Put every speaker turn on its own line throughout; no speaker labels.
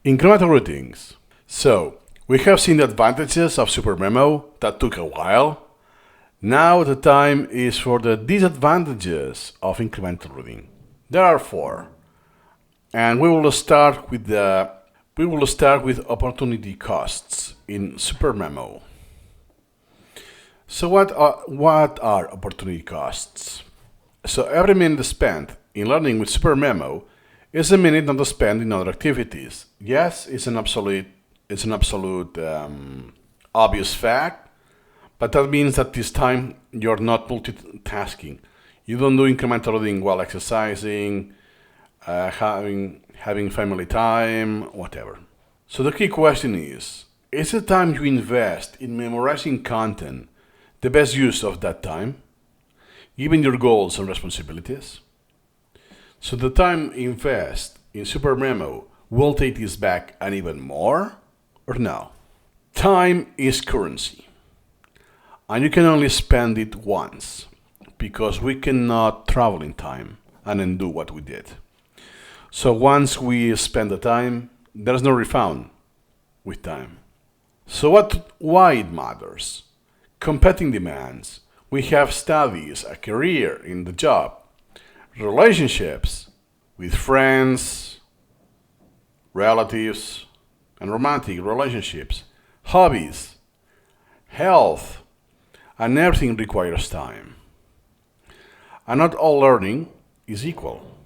Incremental routines. So, we have seen the advantages of Supermemo that took a while. Now the time is for the disadvantages of incremental routine. There are four, and we will start with opportunity costs in Supermemo. So what are opportunity costs? So every minute spent in learning with Supermemo is a minute not spent in other activities. Yes, it's an absolute obvious fact, but that means that this time you're not multitasking. You don't do incremental reading while exercising, having family time, whatever. So the key question is the time you invest in memorizing content the best use of that time, given your goals and responsibilities? So the time invest in Supermemo will take this back and even more, or no? Time is currency, and you can only spend it once, because we cannot travel in time and undo what we did. So once we spend the time, there's no refund with time. So why it matters? Competing demands. We have studies, a career in the job, relationships with friends, relatives, and romantic relationships, hobbies, health, and everything requires time. And not all learning is equal.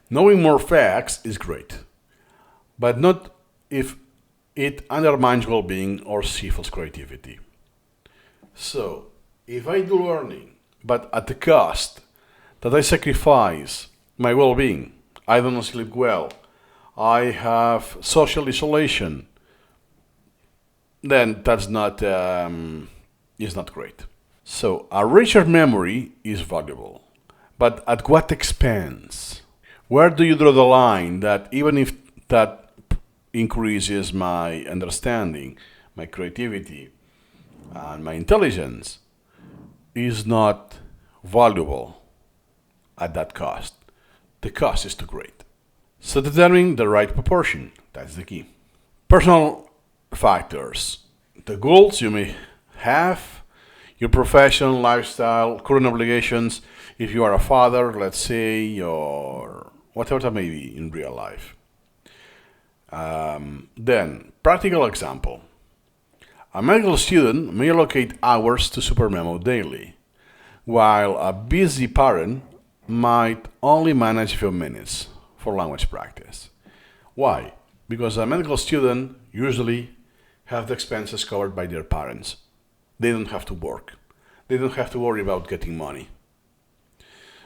Knowing more facts is great, but not if it undermines well-being or stifles creativity. So, if I do learning, but at the cost that I sacrifice my well-being, I don't sleep well, I have social isolation, then that's not is not great. So a richer memory is valuable, but at what expense? Where do you draw the line that even if that increases my understanding, my creativity, and my intelligence, is not valuable at that cost? The cost is too great. So determining the right proportion, that's the key. Personal factors, the goals you may have, your profession, lifestyle, current obligations, if you are a father, let's say, or whatever that may be in real life. Then, practical example. A medical student may allocate hours to Supermemo daily, while a busy parent might only manage a few minutes for language practice. Why? Because a medical student usually have the expenses covered by their parents. They don't have to work. They don't have to worry about getting money.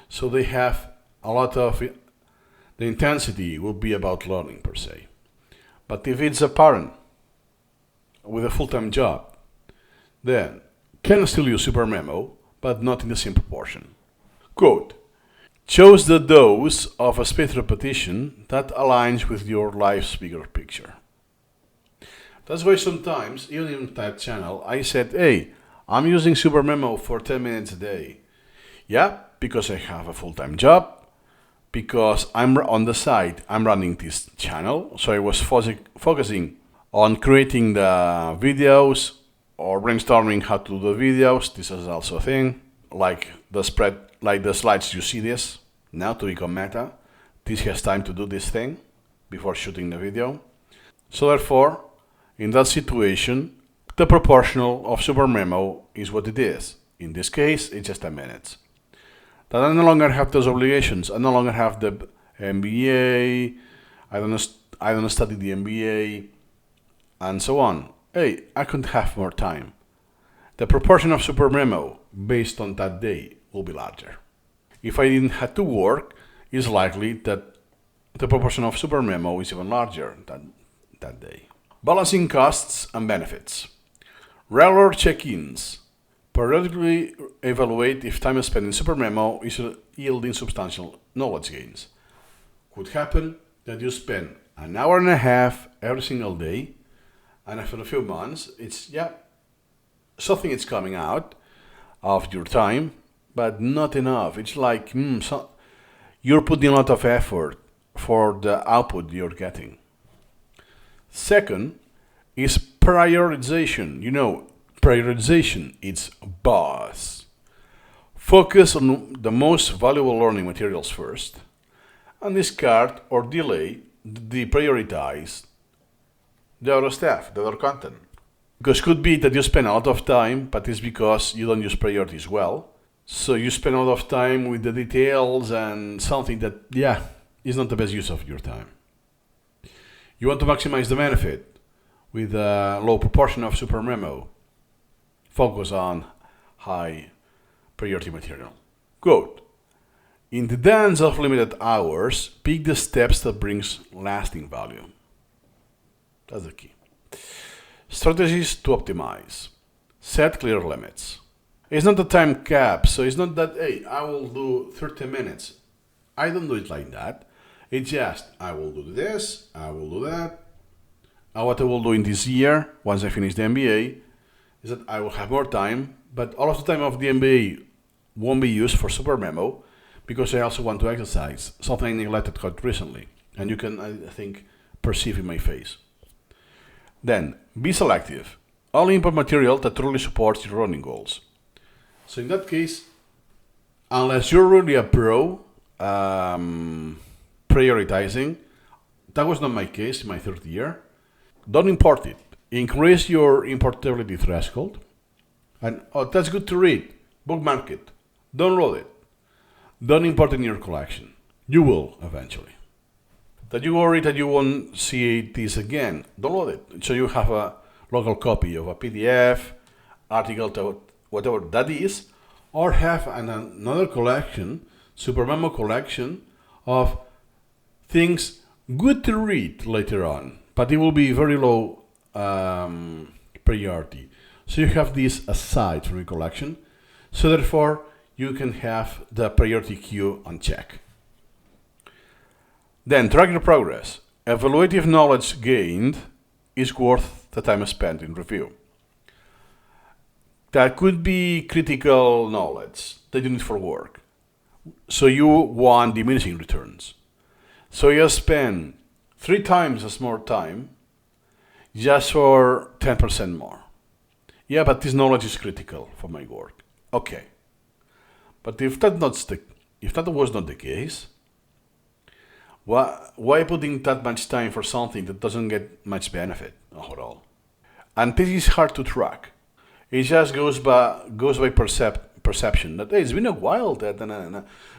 So they have a lot of the intensity will be about learning per se. But if it's a parent with a full-time job, then can still use Supermemo, but not in the same proportion. Quote, chose the dose of a spaced repetition that aligns with your life's bigger picture. That's why sometimes, even in that channel, I said, hey, I'm using Supermemo for 10 minutes a day. Yeah, because I have a full-time job, because I'm on the side, I'm running this channel, so I was focusing on creating the videos or brainstorming how to do the videos. This is also a thing, like the slides you see this now to become meta. This has time to do this thing before shooting the video. So therefore, in that situation, the proportional of Supermemo is what it is. In this case, it's just 10 minutes. That I no longer have those obligations. I no longer have the MBA. I don't study the MBA, and so on. Hey, I could have more time. The proportion of Supermemo based on that day will be larger. If I didn't have to work, it's likely that the proportion of Supermemo is even larger than that day. Balancing costs and benefits. Regular check-ins. Periodically evaluate if time spent in Supermemo is yielding substantial knowledge gains. Could happen that you spend an hour and a half every single day, and after a few months, something is coming out of your time, but not enough. It's like you're putting a lot of effort for the output you're getting. Second is prioritization. You know, prioritization is boss. Focus on the most valuable learning materials first, and discard or delay, deprioritize the other stuff, the other content. Because could be that you spend a lot of time, but it's because you don't use priorities well. So you spend a lot of time with the details and something that, is not the best use of your time. You want to maximize the benefit with a low proportion of Supermemo. Focus on high priority material. Quote, in the dance of limited hours, pick the steps that brings lasting value. That's the key. Strategies to optimize. Set clear limits. It's not a time cap, so it's not that, hey, I will do 30 minutes. I don't do it like that. It's just, I will do this, I will do that. And what I will do in this year, once I finish the MBA, is that I will have more time, but all of the time of the MBA won't be used for Supermemo, because I also want to exercise, something I neglected quite recently. And you can, I think, perceive in my face. Then, be selective. Only import material that truly supports your running goals. So in that case, unless you're really a pro prioritizing, that was not my case in my third year, don't import it. Increase your importability threshold. And, that's good to read. Bookmark it. Download it. Don't import it in your collection. You will eventually. That you worry that you won't see this again, download it. So you have a local copy of a PDF, article, whatever that is, or have another collection, Supermemo collection, of things good to read later on, but it will be very low priority. So you have this aside from your collection, so therefore you can have the priority queue on check. Then track your progress. Evaluative knowledge gained is worth the time spent in review. That could be critical knowledge that you need for work. So you want diminishing returns. So you spend 3 times as more time just for 10% more. Yeah, but this knowledge is critical for my work. Okay. But if that was not the case, why putting that much time for something that doesn't get much benefit overall? And this is hard to track. It just goes by perception that, hey, it's been a while.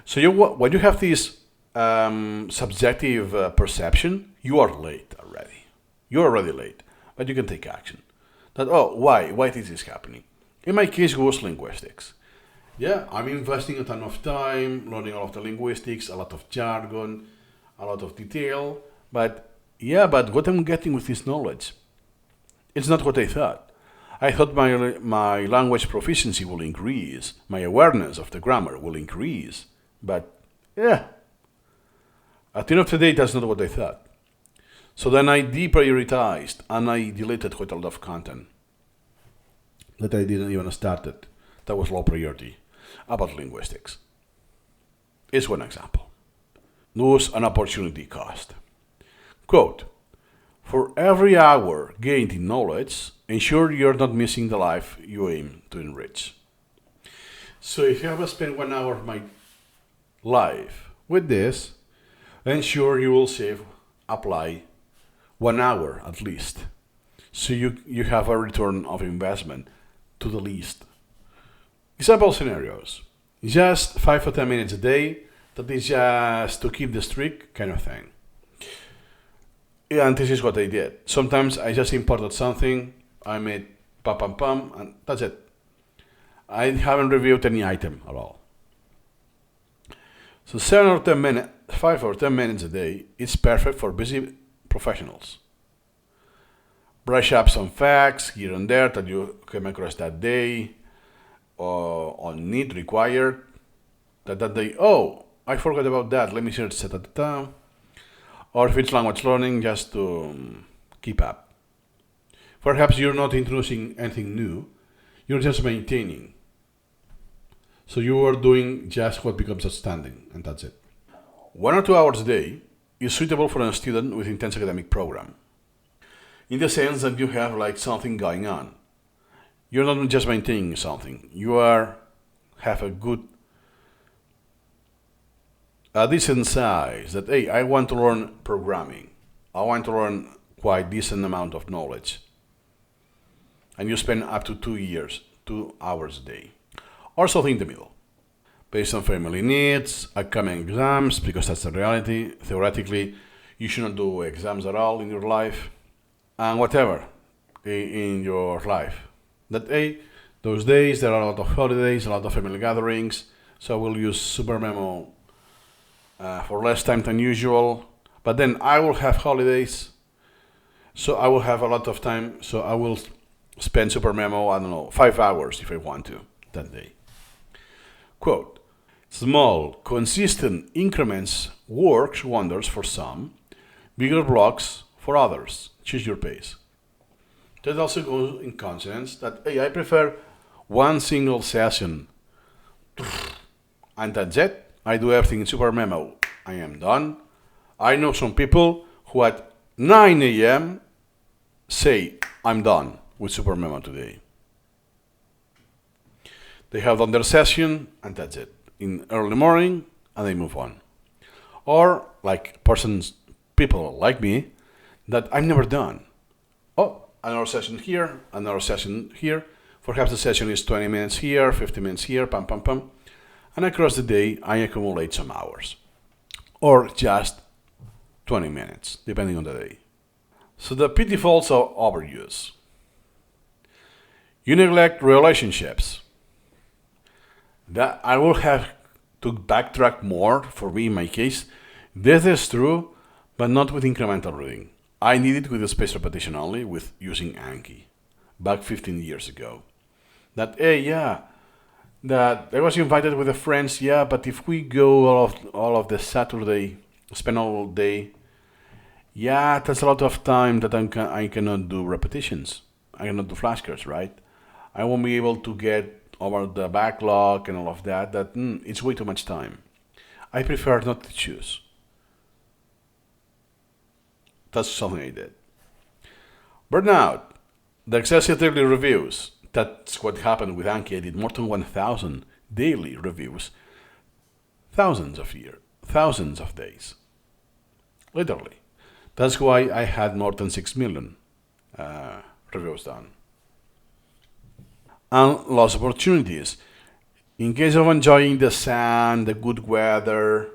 So when you have this subjective perception, you are late already. You're already late, but you can take action. That, why this is happening? In my case, it was linguistics. Yeah, I'm investing a ton of time, learning all of the linguistics, a lot of jargon, a lot of detail, but what I'm getting with this knowledge, it's not what I thought. I thought my language proficiency will increase, my awareness of the grammar will increase, but at the end of the day, that's not what I thought. So then I deprioritized and I deleted quite a lot of content that I didn't even started. That was low priority about linguistics. It's one example. Lose an opportunity cost. Quote, for every hour gained in knowledge, ensure you're not missing the life you aim to enrich. So if you have spent 1 hour of my life with this, ensure you will apply 1 hour at least. So you have a return of investment to the least. Example scenarios. Just 5 or 10 minutes a day. That is just to keep the streak kind of thing. And this is what I did. Sometimes I just imported something, I made pam, and that's it. I haven't reviewed any item at all. So 5 or 10 minutes a day is perfect for busy professionals. Brush up some facts here and there that you came across that day, or on need required, that day, I forgot about that, let me search it. Or if it's language learning, just to keep up. Perhaps you're not introducing anything new, you're just maintaining. So you are doing just what becomes outstanding, and that's it. 1 or 2 hours a day is suitable for a student with intense academic program. in the sense that you have like something going on. You're not just maintaining something. You are have a decent size that hey, I want to learn programming. I want to learn quite decent amount of knowledge. And you spend up to 2 years, 2 hours a day. Or something in the middle. Based on family needs, upcoming exams, because that's the reality. Theoretically, you shouldn't do exams at all in your life. And whatever in your life. That hey, those days there are a lot of holidays, a lot of family gatherings, so we'll use Supermemo for less time than usual. But then I will have holidays, so I will have a lot of time, so I will spend Supermemo, I don't know, 5 hours if I want to that day. Quote, small, consistent increments works wonders for some, bigger blocks for others. Choose your pace. That also goes in consonance that hey, I prefer one single session and that's it. I do everything in Supermemo. I am done. I know some people who at 9 a.m. say, I'm done with Supermemo today. They have done their session and that's it. In early morning and they move on. Or like people like me that I'm never done. Oh, another session here, another session here. Perhaps the session is 20 minutes here, 50 minutes here, pam, pam, pam. And across the day, I accumulate some hours. Or just 20 minutes, depending on the day. So the pitfalls of overuse. You neglect relationships. That I will have to backtrack more for me in my case. This is true, but not with incremental reading. I did it with the spaced repetition only, with using Anki, back 15 years ago. That, hey, yeah, that I was invited with the friends, yeah, but if we go all of the Saturday, spend all day, yeah, that's a lot of time that I cannot do repetitions. I cannot do flashcards, right? I won't be able to get over the backlog and all of that, it's way too much time. I prefer not to choose. That's something I did. Burnout. The excessive daily reviews. That's what happened with Anki. I did more than 1,000 daily reviews. Thousands of days. Literally. That's why I had more than 6 million reviews done. And lost opportunities. In case of enjoying the sun, the good weather,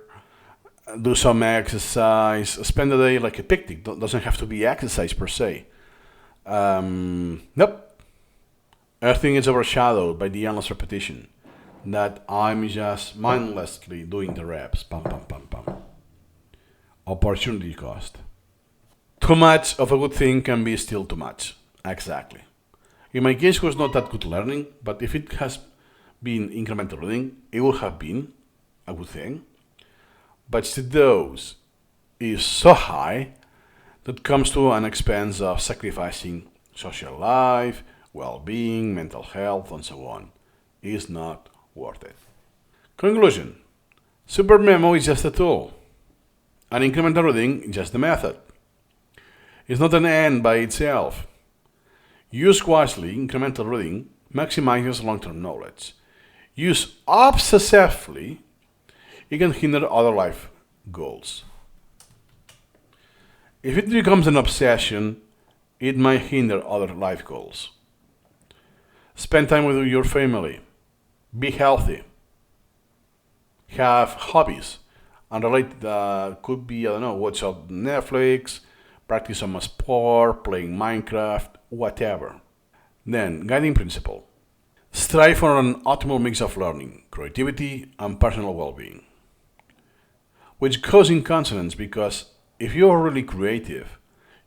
do some exercise, spend the day like a picnic. Doesn't have to be exercise per se. Nope. Everything is overshadowed by the endless repetition. That I'm just mindlessly doing the reps. Pam, pam, pam, pam. Opportunity cost. Too much of a good thing can be still too much. Exactly. In my case, it was not that good learning, but if it has been incremental reading, it would have been a good thing. But the dose is so high that comes to an expense of sacrificing social life, well-being, mental health, and so on. Is not worth it. Conclusion. Supermemo is just a tool. And incremental reading is just the method. It's not an end by itself. Use wisely, incremental reading maximizes long-term knowledge. Use obsessively, it can hinder other life goals. If it becomes an obsession, it might hinder other life goals. Spend time with your family. Be healthy. Have hobbies. Unrelated, could be, I don't know, watch out Netflix, practice some sport, playing Minecraft, whatever. Then, guiding principle. Strive for an optimal mix of learning, creativity, and personal well-being. Which goes in consonance because if you are really creative,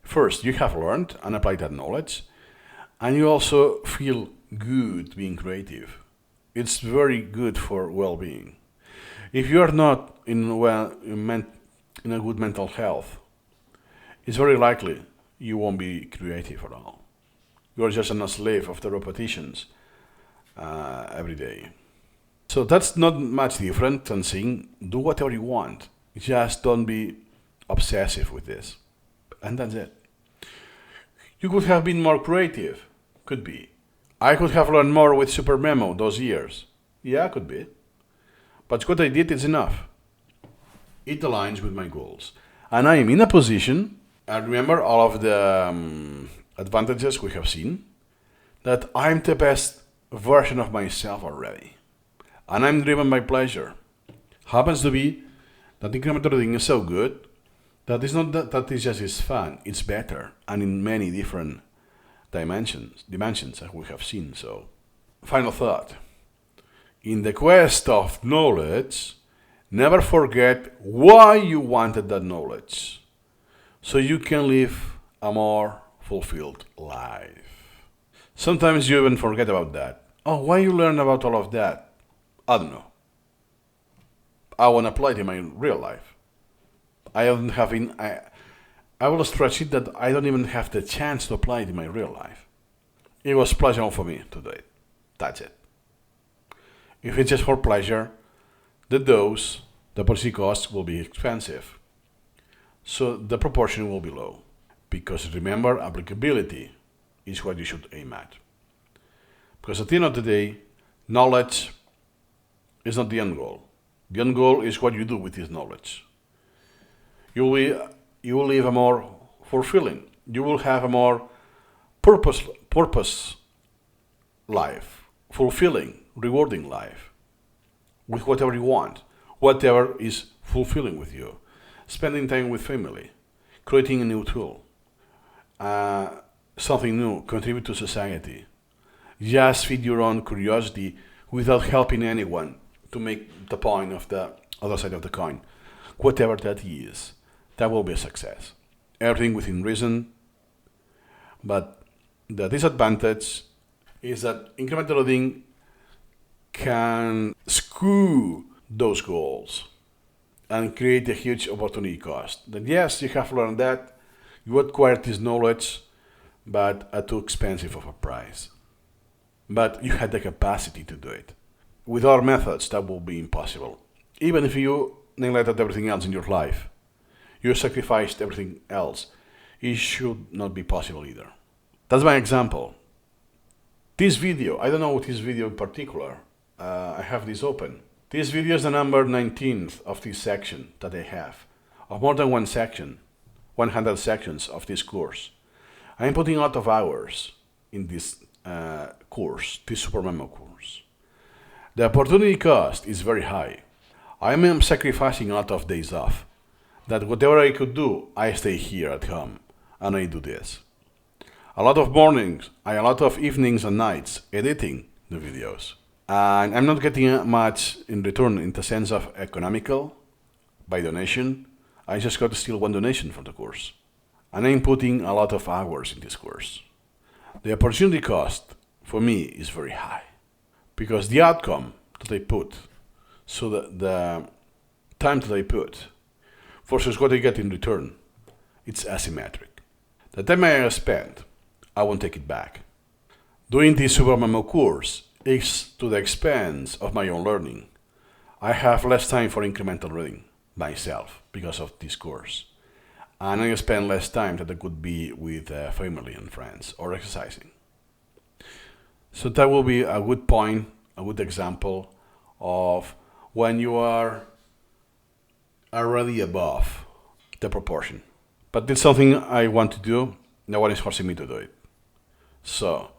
first you have learned and applied that knowledge, and you also feel good being creative. It's very good for well-being. If you are not in a good mental health, it's very likely you won't be creative at all. You're just a slave of the repetitions every day. So that's not much different than saying do whatever you want. Just don't be obsessive with this. And that's it. You could have been more creative. Could be. I could have learned more with Supermemo those years. Yeah, could be. But what I did is enough. It aligns with my goals. And I am in a position, I remember all of the advantages we have seen, that I'm the best version of myself already. And I'm driven by pleasure. Happens to be that incremental reading is so good that it's not that it just is fun, it's better, and in many different dimensions as we have seen. So, final thought. In the quest of knowledge, never forget why you wanted that knowledge, so you can live a more fulfilled life. Sometimes you even forget about that. Oh, why you learn about all of that? I don't know. I want to apply it in my real life. I will stretch it that I don't even have the chance to apply it in my real life. It was pleasurable for me to do it. That's it. If it's just for pleasure, the policy cost will be expensive. So the proportion will be low. Because remember, applicability is what you should aim at. Because at the end of the day, knowledge is not the end goal. The end goal is what you do with this knowledge. You will live a more fulfilling. You will have a more purpose life, fulfilling, rewarding life, with whatever you want, whatever is fulfilling with you. Spending time with family, creating a new tool, something new, contribute to society. Just feed your own curiosity without helping anyone to make the point of the other side of the coin. Whatever that is, that will be a success. Everything within reason, but the disadvantage is that incremental loading can screw those goals and create a huge opportunity cost. That yes, you have learned that, you acquired this knowledge, but at too expensive of a price. But you had the capacity to do it. With our methods, that will be impossible. Even if you neglected everything else in your life, you sacrificed everything else, it should not be possible either. That's my example. This video, I don't know what this video in particular, I have this open. This video is the number 19th of this section that I have, of more than one section, 100 sections of this course. I'm putting a lot of hours in this course, this Supermemo course. The opportunity cost is very high. I am sacrificing a lot of days off. That whatever I could do, I stay here at home and I do this. A lot of mornings, a lot of evenings and nights editing the videos. And I'm not getting much in return in the sense of economical, by donation. I just got still one donation for the course. And I'm putting a lot of hours in this course. The opportunity cost for me is very high. Because the outcome that I put, so the time that I put, versus what I get in return, it's asymmetric. The time I spent, I won't take it back. Doing this Supermemo course is to the expense of my own learning. I have less time for incremental reading myself because of this course. And I spend less time that I could be with family and friends or exercising. So that will be a good point, a good example of when you are already above the proportion. But it's something I want to do. No one is forcing me to do it. So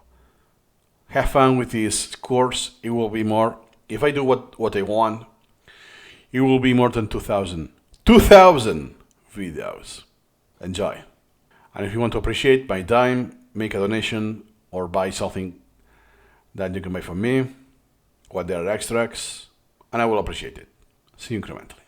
have fun with this course. It will be more, if I do what I want, it will be more than 2,000 videos. Enjoy. And if you want to appreciate my time, make a donation or buy something that you can buy from me, what there are extracts, and I will appreciate it. See you incrementally.